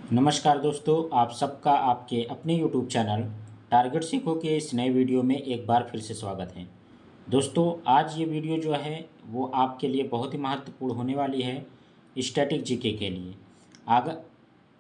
नमस्कार दोस्तों, आप सबका आपके अपने यूट्यूब चैनल टारगेट सीखो के इस नए वीडियो में एक बार फिर से स्वागत है। दोस्तों, आज ये वीडियो जो है वो आपके लिए बहुत ही महत्वपूर्ण होने वाली है स्टैटिक जीके के लिए। अगर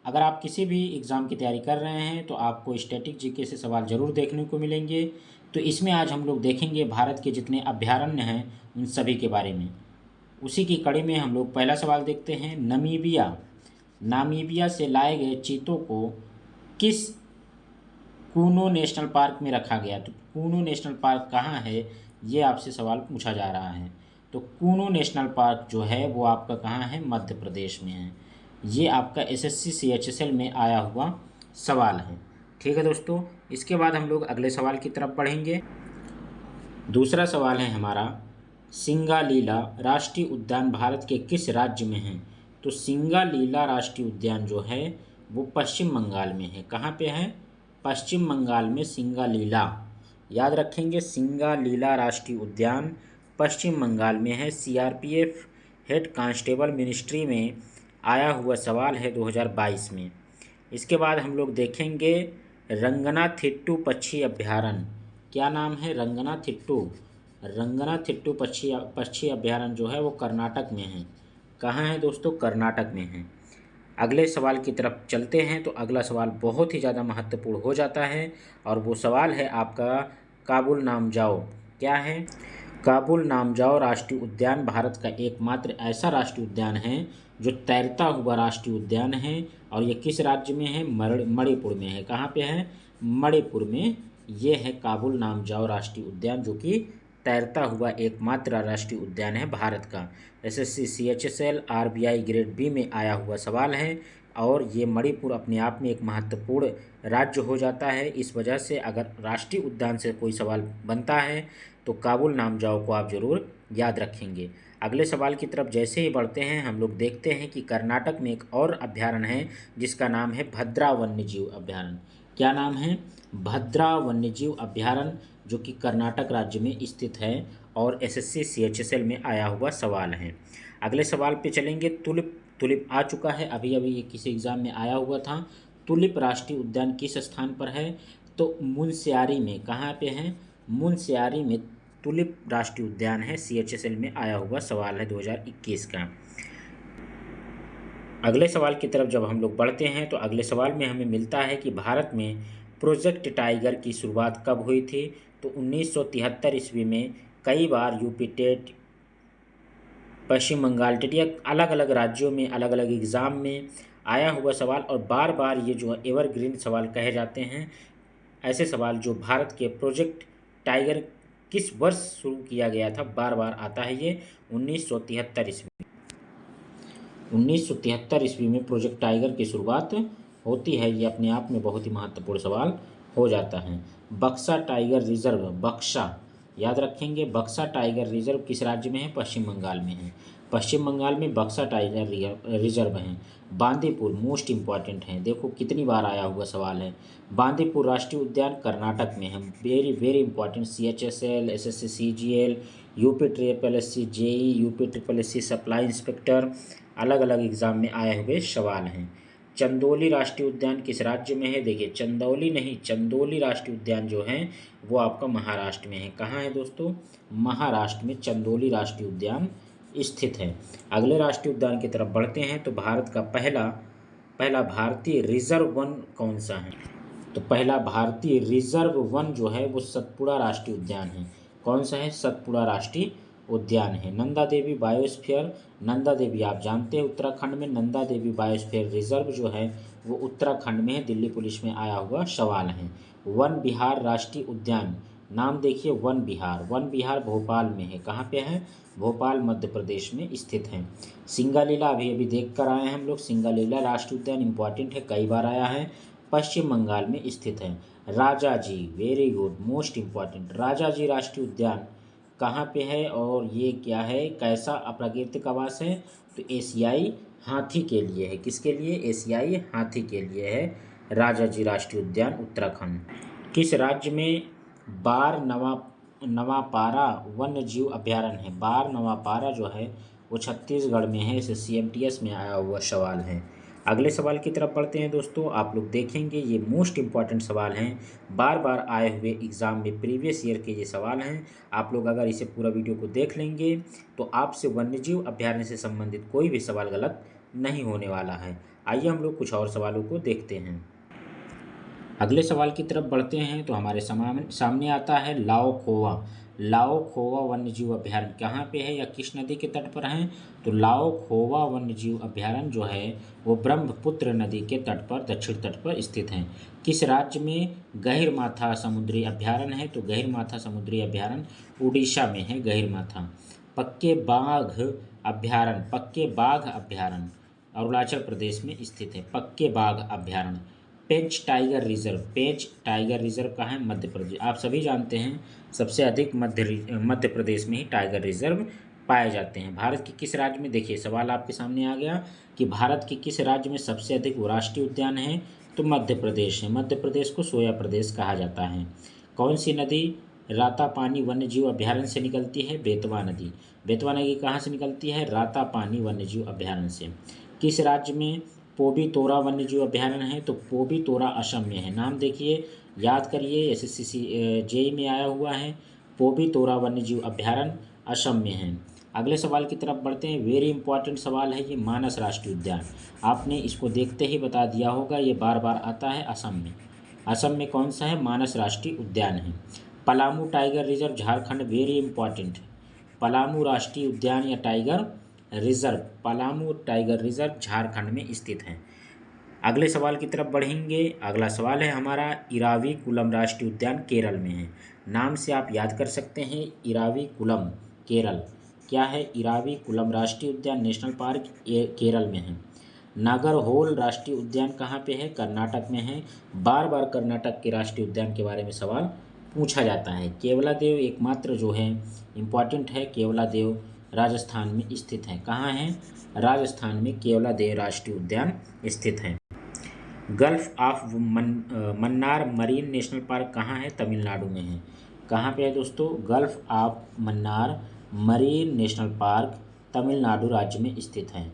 अगर आप किसी भी एग्ज़ाम की तैयारी कर रहे हैं तो आपको स्टैटिक जीके से सवाल ज़रूर देखने को मिलेंगे। तो इसमें आज हम लोग देखेंगे भारत के जितने अभयारण्य हैं उन सभी के बारे में। उसी की कड़ी में हम लोग पहला सवाल देखते हैं। नामीबिया से लाए गए चीतों को किस कूनो नेशनल पार्क में रखा गया? तो कूनो नेशनल पार्क कहाँ है, ये आपसे सवाल पूछा जा रहा है। तो कूनो नेशनल पार्क जो है वो आपका कहाँ है? मध्य प्रदेश में है। ये आपका एसएससी सीएचएसएल में आया हुआ सवाल है। ठीक है दोस्तों, इसके बाद हम लोग अगले सवाल की तरफ बढ़ेंगे। दूसरा सवाल है हमारा, सिंगालीला राष्ट्रीय उद्यान भारत के किस राज्य में है? तो सिंगालीला राष्ट्रीय उद्यान जो है वो पश्चिम बंगाल में है। कहाँ पे है? पश्चिम बंगाल में सिंगालीला। याद रखेंगे, सिंगालीला राष्ट्रीय उद्यान पश्चिम बंगाल में है। सीआरपीएफ हेड कांस्टेबल मिनिस्ट्री में आया हुआ सवाल है 2022 में। इसके बाद हम लोग देखेंगे रंगनाथिट्टू पक्षी अभयारण्य। क्या नाम है? रंगनाथिट्टू पक्षी अभयारण्य जो है वो कर्नाटक में है। कहाँ है दोस्तों? कर्नाटक में है। अगले सवाल की तरफ चलते हैं। तो अगला सवाल बहुत ही ज़्यादा महत्वपूर्ण हो जाता है और वो सवाल है आपका काबुल नामजाओ। क्या है? काबुल नामजाओ राष्ट्रीय उद्यान भारत का एकमात्र ऐसा राष्ट्रीय उद्यान है जो तैरता हुआ राष्ट्रीय उद्यान है। और ये किस राज्य में है? मणिपुर में है। कहाँ पे है? मणिपुर में ये है काबुल नामजाओ राष्ट्रीय उद्यान, जो कि तैरता हुआ एकमात्र राष्ट्रीय उद्यान है भारत का। SSC CHSL RBI grade B में आया हुआ सवाल है और ये मणिपुर अपने आप में एक महत्वपूर्ण राज्य हो जाता है। इस वजह से अगर राष्ट्रीय उद्यान से कोई सवाल बनता है तो काबुल नामजाओ को आप ज़रूर याद रखेंगे। अगले सवाल की तरफ जैसे ही बढ़ते हैं हम लोग देखते हैं कि कर्नाटक में एक और अभयारण्य है जिसका नाम है भद्रा वन्यजीव अभयारण्य। क्या नाम है? भद्रा वन्यजीव अभयारण्य, जो कि कर्नाटक राज्य में स्थित है और एसएससी सीएचएसएल में आया हुआ सवाल है। अगले सवाल पे चलेंगे। तुलिप आ चुका है, अभी अभी ये किसी एग्ज़ाम में आया हुआ था। तुलिप राष्ट्रीय उद्यान किस स्थान पर है? तो मुनस्यारी में। कहाँ पे है? मुनस्यारी में तुलिप राष्ट्रीय उद्यान है। सीएचएसएल में आया हुआ सवाल है 2021 का। अगले सवाल की तरफ जब हम लोग बढ़ते हैं तो अगले सवाल में हमें मिलता है कि भारत में प्रोजेक्ट टाइगर की शुरुआत कब हुई थी? तो 1973 ईस्वी में। कई बार यूपी टेट, पश्चिम बंगाल टेट या अलग अलग राज्यों में अलग अलग एग्ज़ाम में आया हुआ सवाल और बार बार ये जो एवरग्रीन सवाल कहे जाते हैं। ऐसे सवाल जो भारत के प्रोजेक्ट टाइगर किस वर्ष शुरू किया गया था, बार बार आता है ये 1973 ईस्वी। 1973 ईस्वी में प्रोजेक्ट टाइगर की शुरुआत होती है। ये अपने आप में बहुत ही महत्वपूर्ण सवाल हो जाता है। बक्सा टाइगर रिजर्व, बक्सा याद रखेंगे। बक्सा टाइगर रिजर्व किस राज्य में है? पश्चिम बंगाल में है। पश्चिम बंगाल में बक्सा टाइगर रिजर्व है। बांदीपुर मोस्ट इम्पॉर्टेंट है, देखो कितनी बार आया हुआ सवाल है। बांदीपुर राष्ट्रीय उद्यान कर्नाटक में है। Very very important. CHSL, SSC CGL, UP triple SC JE, UP triple SC supply inspector, अलग अलग एग्जाम में आए हुए सवाल हैं। चंदौली राष्ट्रीय उद्यान किस राज्य में है? देखिए, चंदौली नहीं, चंदौली राष्ट्रीय उद्यान जो है वो आपका महाराष्ट्र में है। कहाँ है दोस्तों? महाराष्ट्र में चंदौली राष्ट्रीय उद्यान स्थित है। अगले राष्ट्रीय उद्यान की तरफ बढ़ते हैं। तो भारत का पहला भारतीय रिजर्व वन कौन सा है? तो पहला भारतीय रिजर्व वन जो है वो सतपुड़ा राष्ट्रीय उद्यान है। कौन सा है? सतपुड़ा राष्ट्रीय उद्यान है। नंदा देवी बायोस्फीयर, नंदा देवी आप जानते हैं उत्तराखंड में। नंदा देवी बायोस्फीयर रिजर्व जो है वो उत्तराखंड में है, दिल्ली पुलिस में आया हुआ सवाल है। वन विहार राष्ट्रीय उद्यान, नाम देखिए, वन विहार भोपाल में है। कहाँ पे है? भोपाल मध्य प्रदेश में स्थित है। सिंगालीला अभी अभी देख कर आए हैं हम लोग। सिंगालीला राष्ट्रीय उद्यान इंपॉर्टेंट है, कई बार आया है, पश्चिम बंगाल में स्थित है। Rajaji, very good, most important. Rajaji राष्ट्रीय उद्यान कहाँ पे है और ये क्या है, कैसा अप्राकृतिक आवास है? तो एशियाई हाथी के लिए है। किसके लिए? एशियाई हाथी के लिए है राजाजी राष्ट्रीय उद्यान, उत्तराखंड। किस राज्य में बार नवापारा वन्य जीव अभयारण्य है? बार नवापारा जो है वो छत्तीसगढ़ में है। इसे सीएमटीएस में आया हुआ सवाल है। अगले सवाल की तरफ बढ़ते हैं दोस्तों। आप लोग देखेंगे ये मोस्ट इम्पॉर्टेंट सवाल हैं, बार बार आए हुए एग्ज़ाम में प्रीवियस ईयर के ये सवाल हैं। आप लोग अगर इसे पूरा वीडियो को देख लेंगे तो आपसे वन्यजीव अभ्यारण्य से संबंधित कोई भी सवाल गलत नहीं होने वाला है। आइए हम लोग कुछ और सवालों को देखते हैं। अगले सवाल की तरफ बढ़ते हैं तो हमारे सामने आता है लाओ खोवा। लाओ खोवा वन्यजीव अभ्यारण्य कहाँ पे है या किस नदी के तट पर है? तो लाओ खोवा वन्यजीव अभ्यारण्य जो है वो ब्रह्मपुत्र नदी के तट पर, दक्षिण तट पर स्थित है। किस राज्य में गहिरमाथा समुद्री अभ्यारण्य है? तो गहिरमाथा समुद्री अभ्यारण्य उड़ीसा में है। गहिरमाथा पक्के बाघ अभ्यारण्य अरुणाचल प्रदेश में स्थित है। पक्के बाघ अभ्यारण्य। पेंच टाइगर रिजर्व कहाँ है? मध्य प्रदेश। आप सभी जानते हैं सबसे अधिक मध्य प्रदेश में ही टाइगर रिजर्व पाए जाते हैं। भारत के किस राज्य में, देखिए सवाल आपके सामने आ गया कि भारत के किस राज्य में सबसे अधिक राष्ट्रीय उद्यान है? तो मध्य प्रदेश है। मध्य प्रदेश को सोया प्रदेश कहा जाता है। कौन सी नदी रातापानी वन्यजीव अभ्यारण्य से निकलती है? बेतवा नदी। बेतवा नदी कहाँ से निकलती है? रातापानी वन्यजीव अभ्यारण्य से। किस राज्य में पोबी तोरा वन्यजीव अभ्यारण्य है? तो पोबी तोरा असम में है। नाम देखिए, याद करिए, SSC जेई में आया हुआ है। पोबी तोरा वन्यजीव अभ्यारण्य असम में है। अगले सवाल की तरफ बढ़ते हैं। वेरी इंपॉर्टेंट सवाल है ये, मानस राष्ट्रीय उद्यान। आपने इसको देखते ही बता दिया होगा, ये बार बार आता है। असम में, असम में कौन सा है? मानस राष्ट्रीय उद्यान है। Palamu tiger reserve Jharkhand, very important. Palamu राष्ट्रीय उद्यान या tiger reserve, Palamu tiger reserve Jharkhand में स्थित है। अगले सवाल की तरफ बढ़ेंगे। अगला सवाल है हमारा, इराविकुलम राष्ट्रीय उद्यान केरल में है। नाम से आप याद कर सकते हैं, इराविकुलम केरल। क्या है? इराविकुलम राष्ट्रीय उद्यान नेशनल पार्क केरल में है। नागरहोल राष्ट्रीय उद्यान कहाँ पे है? कर्नाटक में है। बार बार कर्नाटक के राष्ट्रीय उद्यान के बारे में सवाल पूछा जाता है। केवलादेव एकमात्र जो है इम्पॉर्टेंट है, केवलादेव राजस्थान में स्थित है। कहाँ है? राजस्थान में केवलादेव राष्ट्रीय उद्यान स्थित है। Gulf of Mannar marine national park कहाँ है? तमिलनाडु में है। कहाँ पे है दोस्तों? Gulf of Mannar marine national park Tamil Nadu राज्य में स्थित है।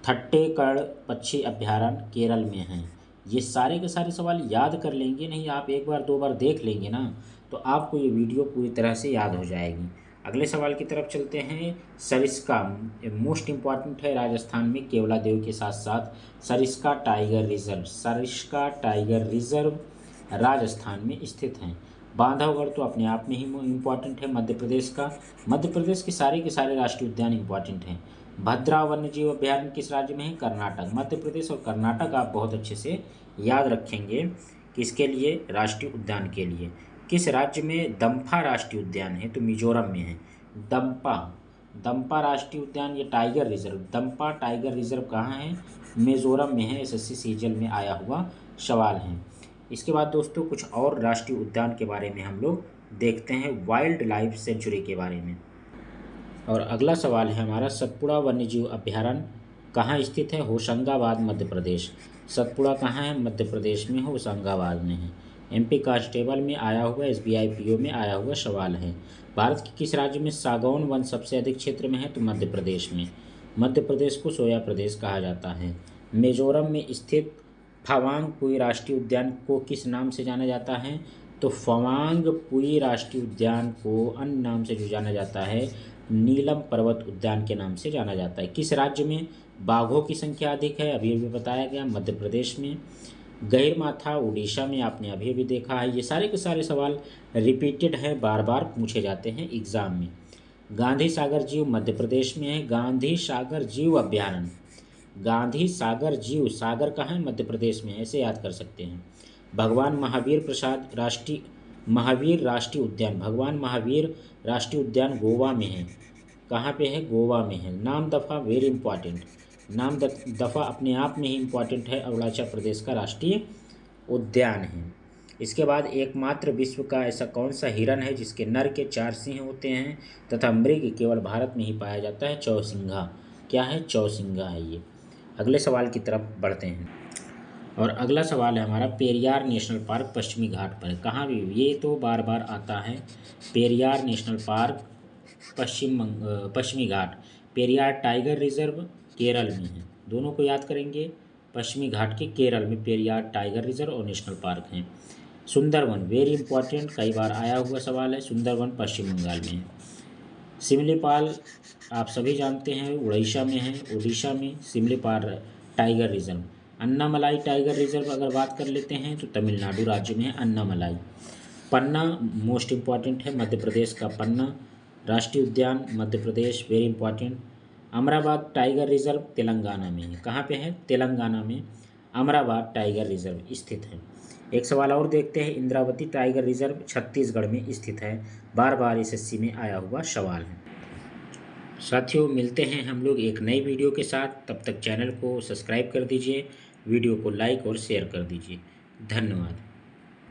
थट्टेकड़ पक्षी अभ्यारण्य केरल में है। ये सारे के सारे सवाल याद कर लेंगे, नहीं आप एक बार दो बार देख लेंगे ना तो आपको ये वीडियो पूरी तरह से याद हो जाएगी। अगले सवाल की तरफ चलते हैं। सरिस्का मोस्ट इम्पॉर्टेंट है, राजस्थान में केवलादेव के साथ साथ Sariska tiger reserve, Sariska tiger reserve Rajasthan में स्थित हैं। बांधवगढ़ तो अपने आप में ही इम्पॉर्टेंट है, मध्य प्रदेश का। मध्य प्रदेश के सारे राष्ट्रीय उद्यान इम्पॉर्टेंट हैं। भद्रा वन्यजीव अभ्यारण्य किस राज्य में है? कर्नाटक। मध्य प्रदेश और कर्नाटक आप बहुत अच्छे से याद रखेंगे किसके लिए? राष्ट्रीय उद्यान के लिए। किस राज्य में दम्फा राष्ट्रीय उद्यान है? तो मिजोरम में है। दम्पा राष्ट्रीय उद्यान, ये tiger reserve, Dampa tiger reserve कहाँ है? मिजोरम में है। SSC सीजल में आया हुआ सवाल है। इसके बाद दोस्तों कुछ और राष्ट्रीय उद्यान के बारे में हम लोग देखते हैं, वाइल्ड लाइफ सेंचुरी के बारे में। और अगला सवाल है हमारा, सतपुड़ा वन्यजीव अभ्यारण्य कहाँ स्थित है? होशंगाबाद मध्य प्रदेश। सतपुड़ा कहाँ है? मध्य प्रदेश में, होशंगाबाद में है। MP कांस्टेबल में आया हुआ, SBI PO में आया हुआ सवाल है। भारत के किस राज्य में सागौन वन सबसे अधिक क्षेत्र में है? तो मध्य प्रदेश में। मध्य प्रदेश को सोया प्रदेश कहा जाता है। मिजोरम में स्थित फावांग पुई राष्ट्रीय उद्यान को किस नाम से जाना जाता है? तो फवांग पुई राष्ट्रीय उद्यान को अन्य नाम से जो जाना जाता है, नीलम पर्वत उद्यान के नाम से जाना जाता है। किस राज्य में बाघों की संख्या अधिक है? अभी अभी बताया गया, मध्य प्रदेश में। गहिरमाथा उड़ीसा में, आपने अभी अभी देखा है। ये सारे के सारे सवाल रिपीटेड हैं, बार बार पूछे जाते हैं एग्जाम में। गांधी सागर जीव मध्य प्रदेश में है। गांधी सागर जीव अभ्यारण्य, गांधी सागर जीव, सागर कहाँ है? मध्य प्रदेश में, ऐसे याद कर सकते हैं। भगवान महावीर राष्ट्रीय उद्यान, भगवान महावीर राष्ट्रीय उद्यान गोवा में है। कहाँ पे है? गोवा में है। नामदफा, वेरी इंपॉर्टेंट, नामदफा अपने आप में ही इम्पॉर्टेंट है, अरुणाचल प्रदेश का राष्ट्रीय उद्यान है। इसके बाद एकमात्र विश्व का ऐसा कौन सा हिरन है जिसके नर के 4 सिंह होते हैं तथा मृग केवल भारत में ही पाया जाता है? चौसिंघा। क्या है? चौसिंघा है ये। अगले सवाल की तरफ बढ़ते हैं। और अगला सवाल है हमारा, पेरियार नेशनल पार्क पश्चिमी घाट पर है। कहाँ भी? ये तो बार बार आता है। पेरियार नेशनल पार्क पश्चिमी घाट। पेरियार टाइगर रिजर्व केरल में है। दोनों को याद करेंगे। पश्चिमी घाट के केरल में पेरियार टाइगर रिजर्व और नेशनल पार्क हैं। सुंदरवन वेरी इंपॉर्टेंट, कई बार आया हुआ सवाल है। सुंदरवन पश्चिम बंगाल में है। सिमलीपाल आप सभी जानते हैं उड़ीसा में है, उड़ीसा में Similipal tiger reserve. Annamalai tiger reserve अगर बात कर लेते हैं तो तमिलनाडु राज्य में है अन्नामलाई। पन्ना मोस्ट इम्पॉर्टेंट है, मध्य प्रदेश का पन्ना राष्ट्रीय उद्यान Madhya Pradesh very important. Amrabad tiger reserve Telangana में है। कहाँ पे है? तेलंगाना में अमराबाद टाइगर रिजर्व स्थित है। एक सवाल और देखते हैं, इंद्रावती टाइगर रिजर्व छत्तीसगढ़ में स्थित है। बार बार एसएससी में आया हुआ सवाल है। साथियों मिलते हैं हम लोग एक नई वीडियो के साथ, तब तक चैनल को सब्सक्राइब कर दीजिए, वीडियो को लाइक और शेयर कर दीजिए। धन्यवाद।